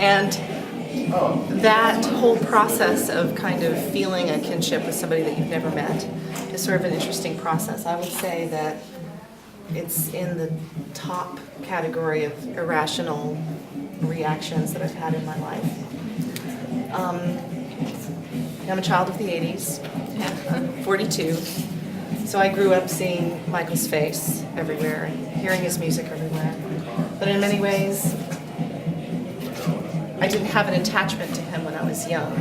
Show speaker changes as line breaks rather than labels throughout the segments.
And that whole process of kind of feeling a kinship with somebody that you've never met is sort of an interesting process. I would say that it's in the top category of irrational reactions that I've had in my life. I'm a child of the 80s, I'm 42, so I grew up seeing Michael's face everywhere and hearing his music everywhere. But in many ways, I didn't have an attachment to him when I was young.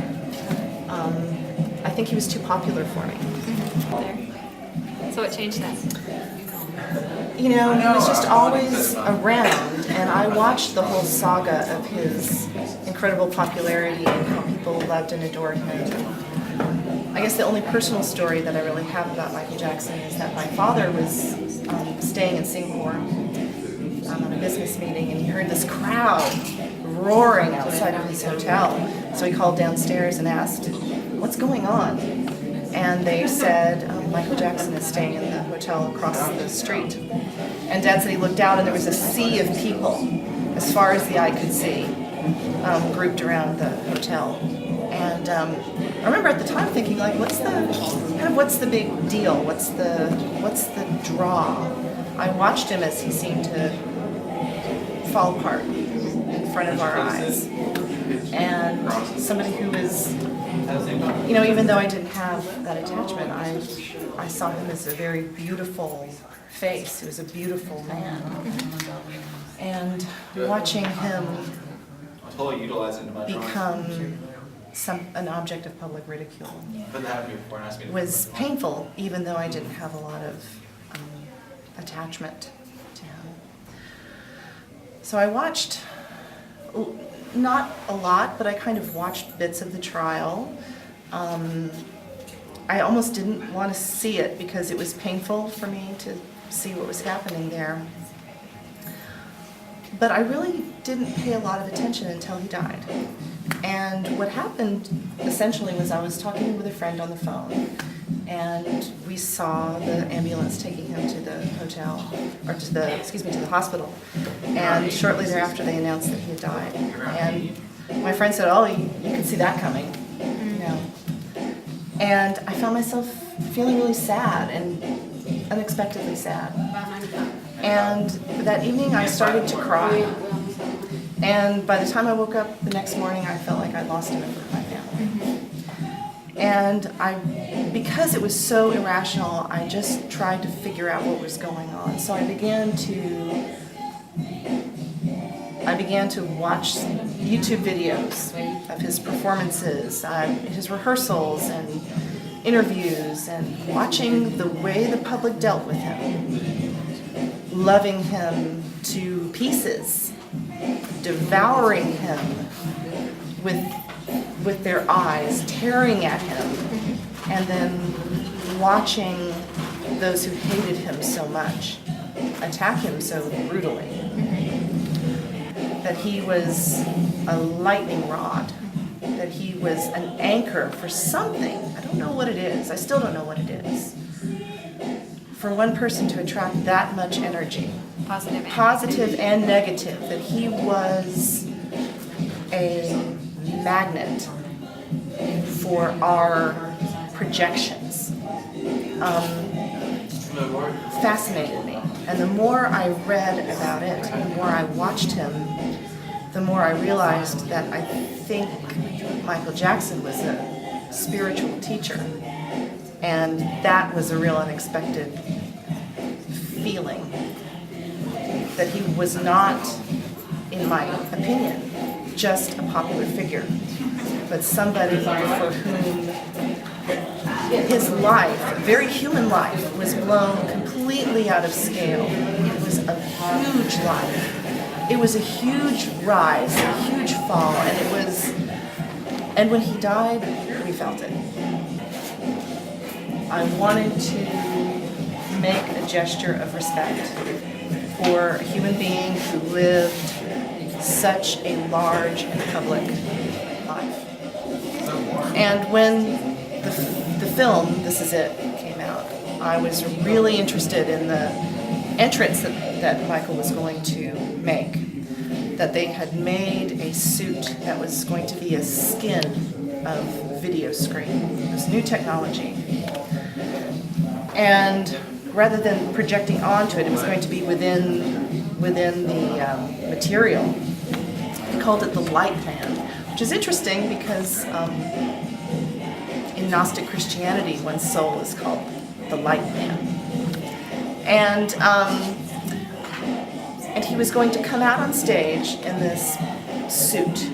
I think he was too popular for me.
So what changed that?
You know, he was just always around, and I watched the whole saga of his incredible popularity and how people loved and adored him. I guess the only personal story that I really have about Michael Jackson is that my father was staying in Singapore on a business meeting, and he heard this crowd roaring outside of his hotel. So he called downstairs and asked, "What's going on?" And they said, Michael Jackson is staying in the hotel across the street. And Dad said he looked out and there was a sea of people, as far as the eye could see, grouped around the hotel. And I remember at the time thinking, like, what's the big deal? What's the draw? I watched him as he seemed to fall apart in front of our eyes. And somebody who was, you know, even though I didn't have that attachment, I saw him as a very beautiful face. He was a beautiful man. And watching him become an object of public ridicule was painful, even though I didn't have a lot of attachment to him. So I watched, not a lot, but I kind of watched bits of the trial. I almost didn't want to see it because it was painful for me to see what was happening there. But I really didn't pay a lot of attention until he died. And what happened essentially was I was talking with a friend on the phone, and we saw the ambulance taking him to the hotel, or to the hospital. And shortly thereafter they announced that he had died. And my friend said, "Oh, you could see that coming," you know. And I found myself feeling really sad and unexpectedly sad. And that evening I started to cry. And by the time I woke up the next morning, I felt like I'd lost a member of my family. And because it was so irrational, I just tried to figure out what was going on. So I began to watch YouTube videos of his performances, his rehearsals and interviews, and watching the way the public dealt with him, loving him to pieces, devouring him with their eyes, tearing at him, and then watching those who hated him so much attack him so brutally. That he was a lightning rod, that he was an anchor for something. I don't know what it is. I still don't know what it is. For one person to attract that much energy, positive and negative, that he was a magnet for our projections, fascinated me. And the more I read about it, the more I watched him, the more I realized that I think Michael Jackson was a spiritual teacher. And that was a real unexpected feeling. That he was not, in my opinion, just a popular figure, but somebody for whom his life, very human life, was blown completely out of scale. It was a huge life. It was a huge rise, a huge fall, and when he died, we felt it. I wanted to make a gesture of respect for a human being who lived such a large and public life. And when the film, This Is It, came out, I was really interested in the entrance that Michael was going to make. that they had made a suit that was going to be a skin of video screen. It was new technology. And rather than projecting onto it, it was going to be within the material. He called it the light man, which is interesting because in Gnostic Christianity, one's soul is called the light man. And he was going to come out on stage in this suit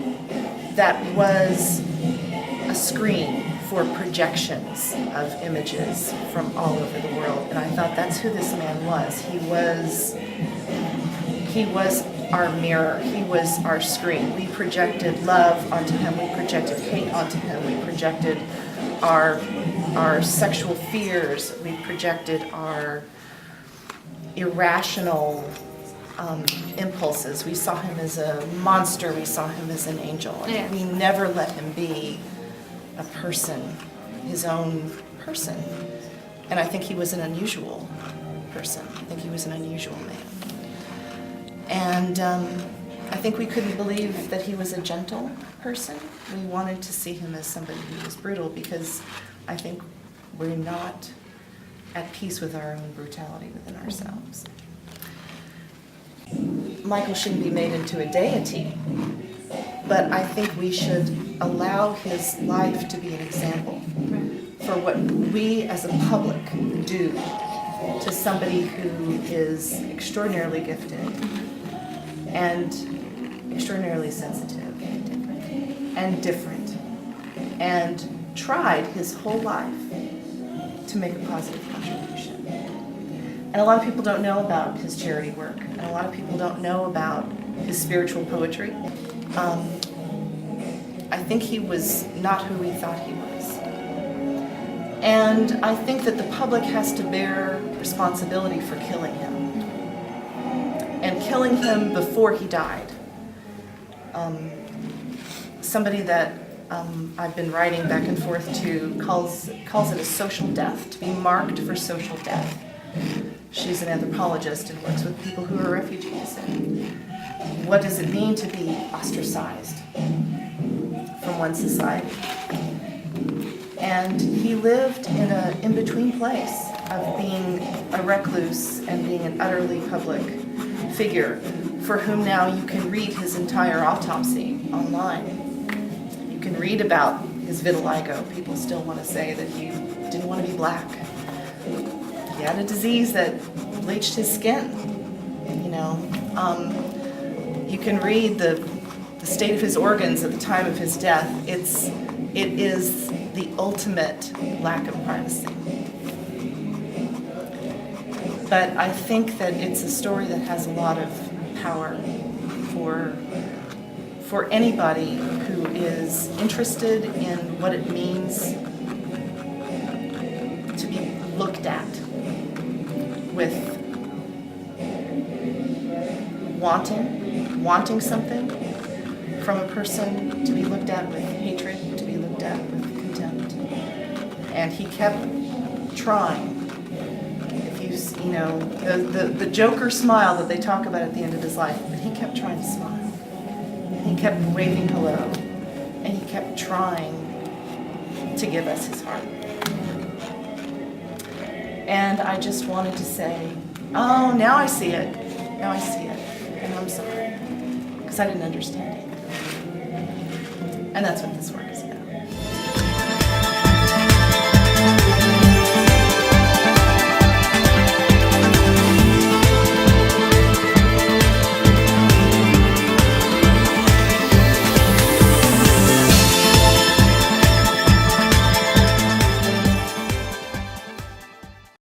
that was a screen for projections of images from all over the world. And I thought that's who this man was. He was our mirror. He was our screen. We projected love onto him. We projected hate onto him. We projected our sexual fears. We projected our irrational impulses. We saw him as a monster. We saw him as an angel.
Yeah.
We never let him be a person, his own person. And I think he was an unusual person. I think he was an unusual man. And I think we couldn't believe that he was a gentle person. We wanted to see him as somebody who was brutal because I think we're not at peace with our own brutality within ourselves. Michael shouldn't be made into a deity, but I think we should allow his life to be an example for what we as a public do to somebody who is extraordinarily gifted and extraordinarily sensitive and different and tried his whole life to make a positive contribution. And a lot of people don't know about his charity work, and a lot of people don't know about his spiritual poetry. I think he was not who we thought he was. And I think that the public has to bear responsibility for killing him. And killing him before he died. Somebody that I've been writing back and forth to calls it a social death, to be marked for social death. She's an anthropologist and works with people who are refugees. And what does it mean to be ostracized from one society? And he lived in an in-between place of being a recluse and being an utterly public figure for whom now you can read his entire autopsy online. You can read about his vitiligo. People still want to say that he didn't want to be black. He had a disease that bleached his skin, you know. You can read the state of his organs at the time of his death. It is the ultimate lack of privacy. But I think that it's a story that has a lot of power for anybody who is interested in what it means to be looked at with wanting something from a person, to be looked at with hatred, to be looked at with contempt. And he kept trying. If you know, the Joker smile that they talk about at the end of his life, but he kept trying to smile. He kept waving hello, and he kept trying to give us his heart. And I just wanted to say, oh, now I see it. Now I see it. And I'm sorry, because I didn't understand it. And that's what this work